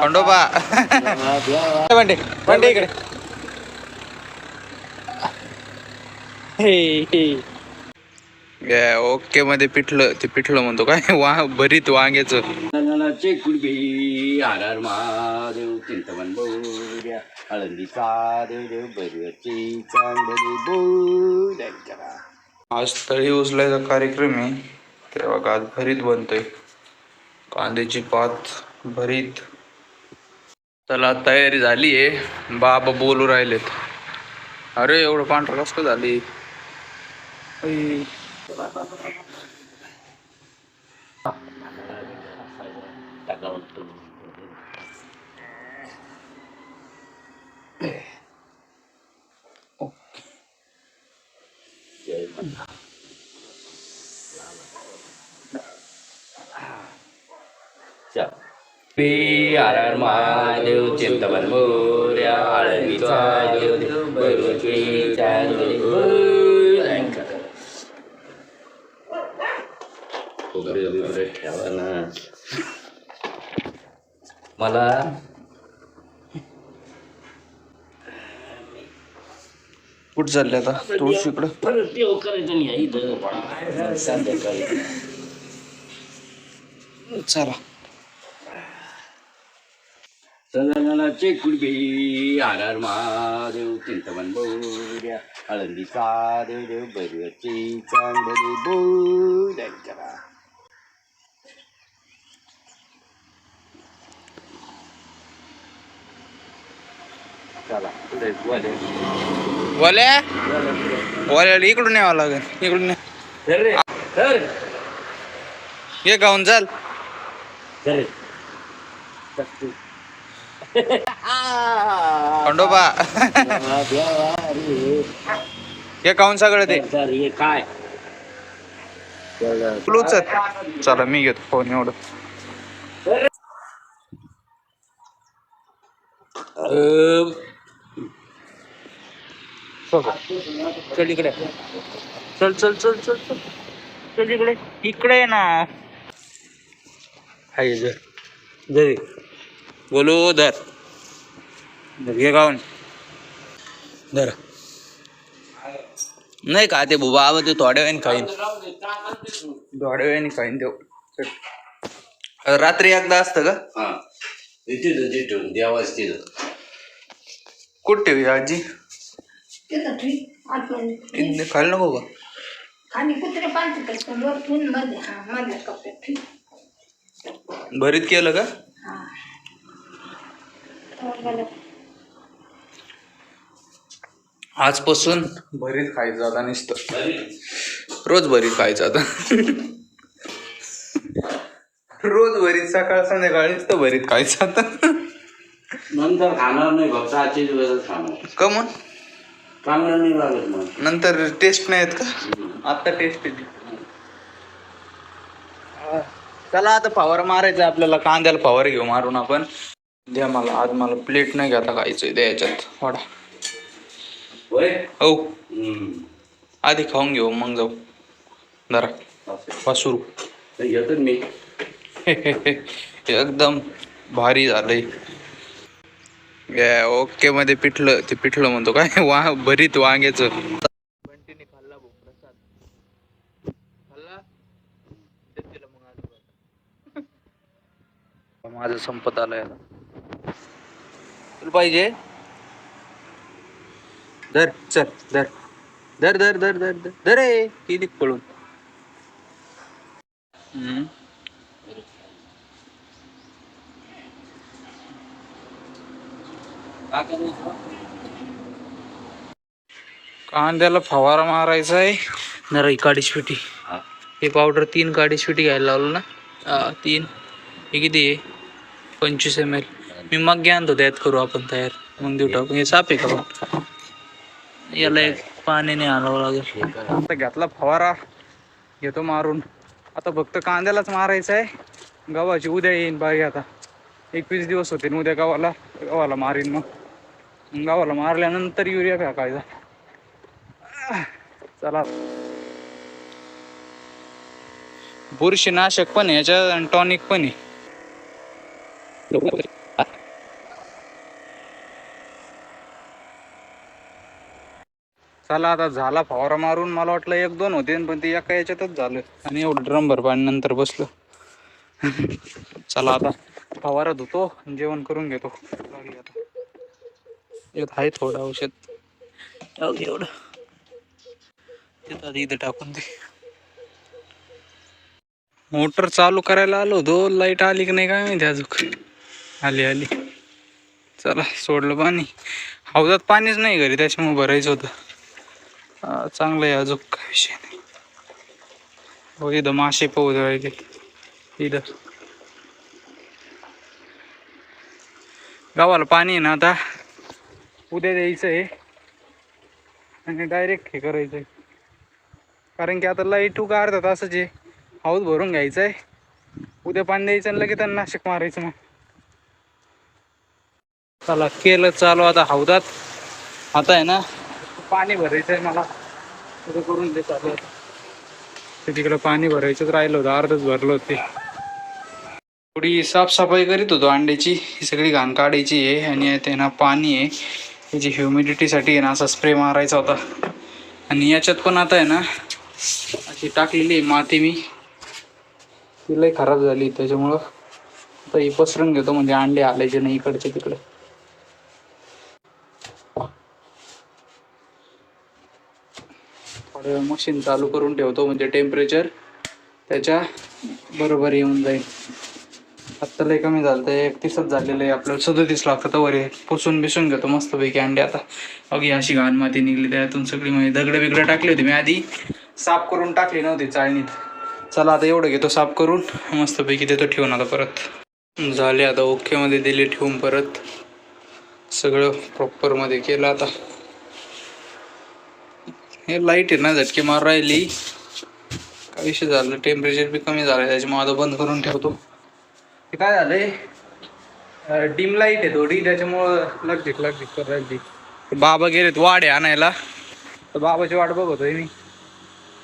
खंडोबा बंडे बंडे इकडे. ओके मध्ये पिठलं ते पिठलं म्हणतो काय भरीत वांग्याचं. कुडबी आर महादेव चिंतवन बोऱ्या आळंदीचा देव बरची चांगली बोल. आज तळी उचलायचा कार्यक्रम आहे. ते बघा आज भरीत बनतोय, कांद्याची पात भरीत. चला तयारी झाली आहे. बाबा बोलू राहिलेत. अरे एवढं पांढरं कसं झाली. आर महादेव चिंतवन बोऱ्या आळंदीचा देव बरची चांगली बोल. ठेवा ना मला. कुठं चालले आता तुळशीकडं? परत देव करायचं नाही इथं संध्याकाळी. चला. सदनाचे कुडबी आर महादेव चिंतवन बोऱ्या आळंदीचा देव बरची चांगली बोल. चला वल्या वल्याला इकडून यावं लागेल. इकडून ये गाऊन चाल. खंडोबा हे काऊन सगळं ते काय चला मी घेतो फोन एवढं. चल इकडे. चल चल चल चल चल चल इकडे. इकडे ना. हाय जर बोलू धर घे गाऊन धर. नाही का ते बुबा आवा ते थोड्या वेळाने खाईन. थोड्या वेळाने खाईन ते. रात्री एकदा असतं का? तिथं देवाच तिथं कुठं ठेवी आजी? खायला नको का? भरीत केलं का? आजपासून भरीत खायचं आता नुसतं. रोज भरीत खायचं आता. रोज भरीत सकाळ संध्याकाळी नुसतं भरीत खायचं आता. नंतर खाणार नाही फक्त आजची दिवसच खाणार. का मग चांगलं नाही लागत मग नंतर टेस्ट नाही येत का? आता टेस्ट येते. चला आता फवारा मारायचा आपल्याला. कांद्याला फवारा घेऊ मारून आपण. द्या मला आज मला प्लेट नाही घेता खायचंय. द्या याच्यात वाडा. हो आधी खाऊन घेऊ मग जाऊ. जरा वासरू घेतो मी. एकदम भारी झालंय. ओके मध्ये पिठलं ते पिठलं म्हणतो काय भरीत वांग्याचं. बंटीने खाल्ला भाऊ प्रसाद. खाल्ला दिला मग आज माझं संपत आलंय आता. तुला पाहिजे? धर चल धर धर धर धर धर धर धर रे ती पळून. कांद्याला फवारा मारायचा आहे. नरई काडीच पेटी. हे पावडर 3 काडीच पेटी घ्यायला लावलं ना. 3 हे किती आहे? 25 ml. मी मग घ्या तो त्यात करू आपण तयार. मग देऊ टाकून. हे साप आहे का पण? याला एक पाण्याने आणावं लागेल. आता घेतला फवारा घेतो मारून. आता फक्त कांद्यालाच मारायचं आहे. गव्हाची उद्या येईन बाई. आता 21 दिवस होते उद्या गव्हाला मारीन. मग गव्हाला मारल्यानंतर युरिया फेकायचा. चला बुरशीनाशक पण आहे याच्यात आणि टॉनिक पण आहे. चला आता झाला फवारा मारून. मला वाटलं 1-2 होते पण ते एका याच्यातच झालं आणि एवढं ड्रमभर पाणी नंतर बसलो. चला आता फवारा धुतो, जेवण करून घेतो. यात आहे थोडं औषध एवढं इथं टाकून दे. मोटर चालू करायला आलो होतो, लाईट आली की नाही काय माहिती अजून. आली. चला सोडलं पाणी. हौदात पाणीच नाही घरी, त्याच्यामुळे भरायचं होतं. चांगलं आहे, अजून काय विषय नाही. हो इथं मासे पोहत राहिले इथं. गावाला पाणी आहे ना आता, उद्या द्यायचं आहे आणि डायरेक्ट हे करायचं आहे. कारण की आता लाईट का अर्धा तासच आहे. हौद भरून घ्यायचं आहे, उद्या पाणी द्यायचं आणि लगेच त्यांना नाशिक मारायचं. मग चला केलं चालू आता हौदात. आता आहे ना पाणी भरायचं आहे मला, उद्या करून दे चालू. ते तिकडं पाणी भरायचंच राहिलं होतं, अर्धच भरलं होते. थोडी साफसफाई करीत होतो अंड्याची. ही सगळी घाण काढायची आहे आणि यात आहे ना पाणी आहे, त्याची ह्युमिडिटीसाठी आहे ना असा स्प्रे मारायचा होता. आणि याच्यात पण आता आहे ना अशी टाकलेली आहे माती, मी तिलाही खराब झाली त्याच्यामुळं आता ही पसरून घेतो, म्हणजे अंडे आलायचे नाही इकडचे तिकडे. थोडं मशीन चालू करून ठेवतो, म्हणजे टेम्परेचर त्याच्या बरोबर येऊन जाईल. आत्ता लय कमी झालं, तर 31च झालेलं आहे. आपल्याला 37 लागतं. तर वर पुसून बिसून घेतो मस्तपैकी अंडे. आता अगदी अशी घाण माती निघली त्यातून सगळी, म्हणजे दगडं बिगडं टाकली होती मी आधी, साफ करून टाकली नव्हती चाळणीत. चला आता एवढं घेतो साफ करून, मस्तपैकी देतो ठेवून. आता परत झाले, आता ओके मध्ये दिले ठेवून. परत सगळं प्रॉपर मध्ये केलं. आता हे लाईट आहे ना झटके मार राहिली, काय विषय झालं, टेम्परेचर बी कमी झालं त्याच्यामुळे आता बंद करून ठेवतो. ते काय झालंय, डिम लाईट आहे थोडी, त्याच्यामुळं लगझिक कर राहिली. बाबा गेलेत वाडे आणायला, तर बाबाची वाट बघतोय मी.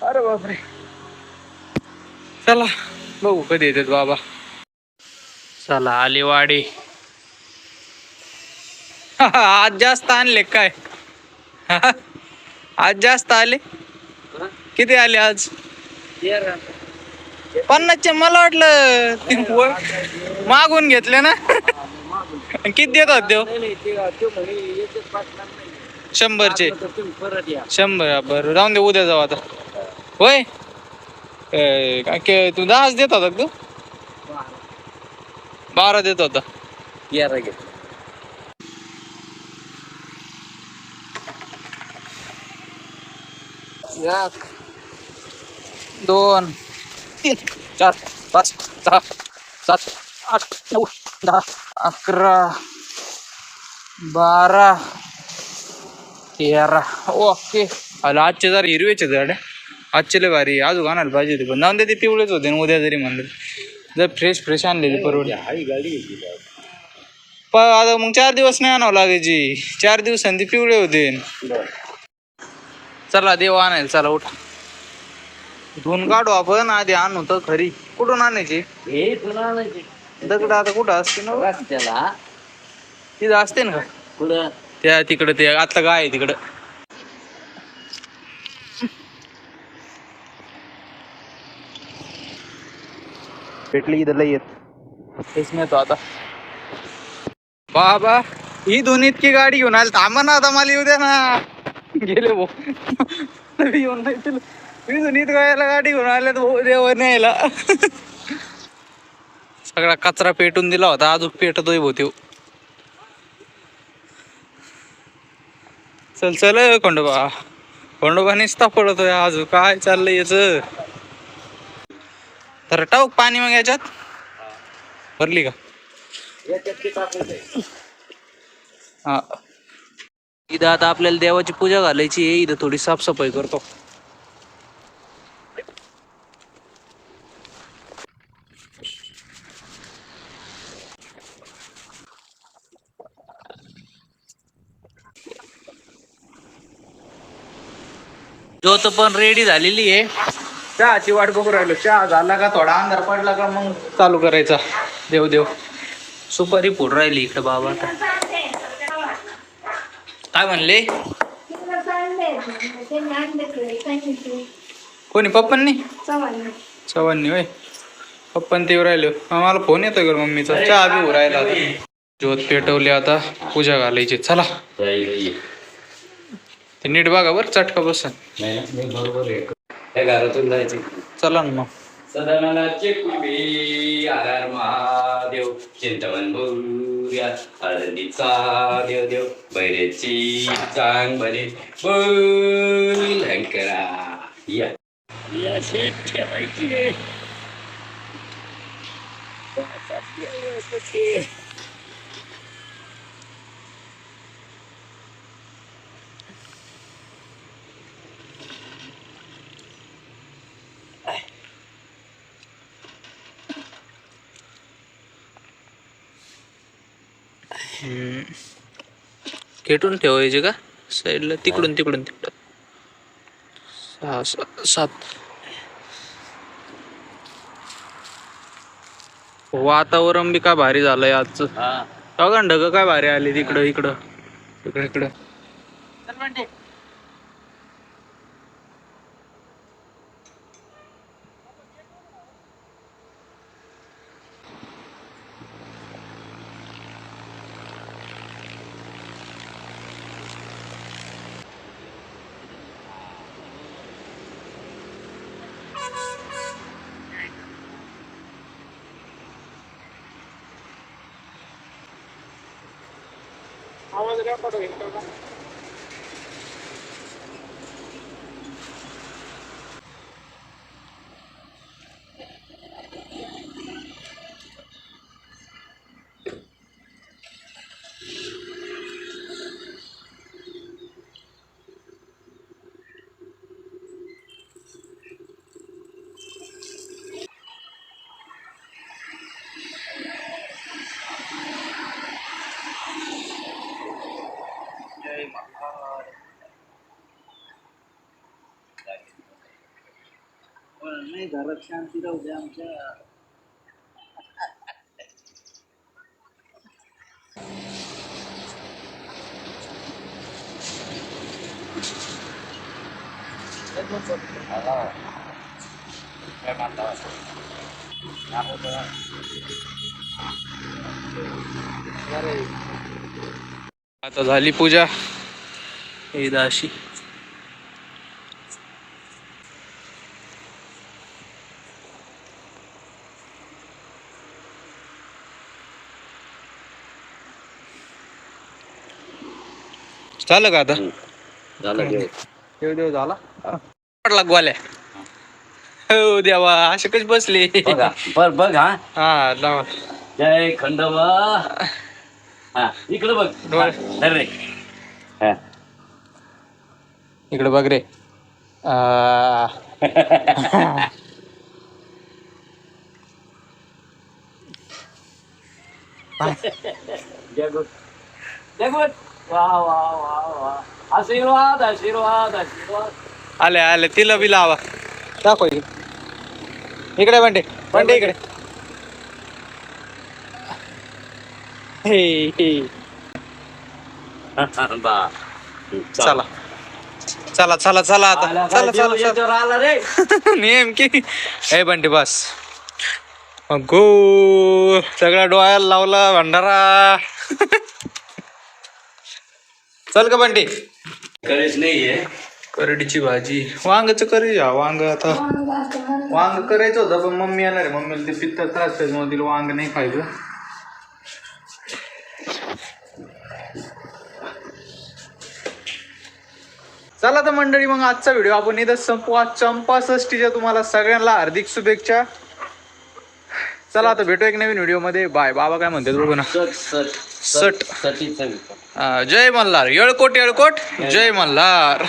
अरे बापरे, चला बघू कधी येतात बाबा. चला आले वाडे. आज जास्त आणले काय? आज जास्त आले. किती आले आज? 50चे. मला वाटलं मागून घेतले ना. किती देत होते? 100चे. 100. बरं जाऊन दे, उद्या जाऊ आता. होय काय तू 10 देत होता? तू 12 देत होता. 11 घेत. 1 2 3 4 5 6 7 8 9 10 11 12 13. ओके. आजचे जरा हिरवेचे झाड, आजचे लय भारी. अजून आणायला पाहिजे होते, पण जाऊन दे, ते पिवळेच होते ना. उद्या जरी म्हणलं जर फ्रेश आणलेली परवडली. आता मग 4 दिवस नाही आणावं लागायची. 4 दिवसांनी ते पिवळे होते. चला देव आणायला, चला उठा. धुवून काढू आपण. आधी आणू तर खरी. कुठून आणायची? दगड आता कुठं असते ना त्याला, तिथं असते ना. कुठं? त्या तिकडं, ते आता गाय आहे तिकडं. भेटली इथं लय येत. हेच नेतो आता. बाबा ही दोन इतकी गाडी घेऊन आली. थांबा ना आता, मला येऊ द्या ना. गेले भाऊ. येऊन नाही तुला. मी दोन्हीत गायला गाडी घेऊन आल्या भाऊ, देव न्यायला. सगळा कचरा पेटून दिला होता, अजून पेटतोय भोवती. चल चल खंडोबा. खंडोबा निसता पडतोय आज. काय चाललंय याच? तर टाक पाणी मग याच्यात. भरली का? हा. इथं आता आपल्याला देवाची पूजा घालायची आहे. इथं थोडी साफसफाई करतो. ज्योत पण रेडी झालेली आहे. चहाची वाट बघू राहिलो. चहा झाला का, थोडा अंधार पडला का मग चालू करायचा देव. सुपारी फोड राहिली इकडे बाबा आता. काय म्हणले कोणी पप्पांनी चव्हाणनी होय पप्पान ते राहिले मला फोन येतोय का मम्मीचा चहा बी राहिला आता. ज्योत पेटवली आता पूजा घालायची चला. ते नीट बघा बरं चटका बसन घरातून जायचं. चला ना मग. सदनाचे कुलबी आर महादेव चिंतवन बोलूया हळदीचा देव देव बैरेची चांग बरे बोल हंकरा या ठेवायची. खेटून ठेवायचे का साईडला तिकडून तिकडून तिकडं 6 7. वातावरण बी काय भारी झालंय आजचं. बघा ढग काय भारी आले तिकडं इकडं इकडं इकडं. नाही घरात शांती राहू दे आमच्या. आता झाली पूजा ईद अशी. झालं का आता देव देव झाला पडला ग्वाल्या. हो देवा असे कशी बसले बर बघ हा हा लावा. जय खंडोबा. हा इकडे बघ रे. इकडे बघ रे. वा वा वा वा आशीर्वाद आशीर्वाद आशीर्वाद. आले आले तिला बी लावा दाखव इकडे बंडे बंडे इकडे. हे हे चला चला चला चला आता चला चला आला रे. नेमकी हे बंटी बस गो सगळा डोळ्याला लावला भंडारा. चल का बंटी. कळेच नाहीये. करडीची भाजी वांगचं करी वांग आता वांग करायचं होतं पण मम्मी येणार आहे. मम्मीला ते पित्त त्रास त्याच्यामुळे तिला वांग नाही खायचं. चला तर मंडळी मग आजचा व्हिडिओ आपण इथं संपू. आज चंपाषष्ठीच्या तुम्हाला सगळ्यांना हार्दिक शुभेच्छा. चला आता भेटू एक नवीन व्हिडिओ मध्ये. बाय. बाबा काय म्हणतात बघू ना. सट. जय मल्हार. येळकोट येळकोट जय मल्हार.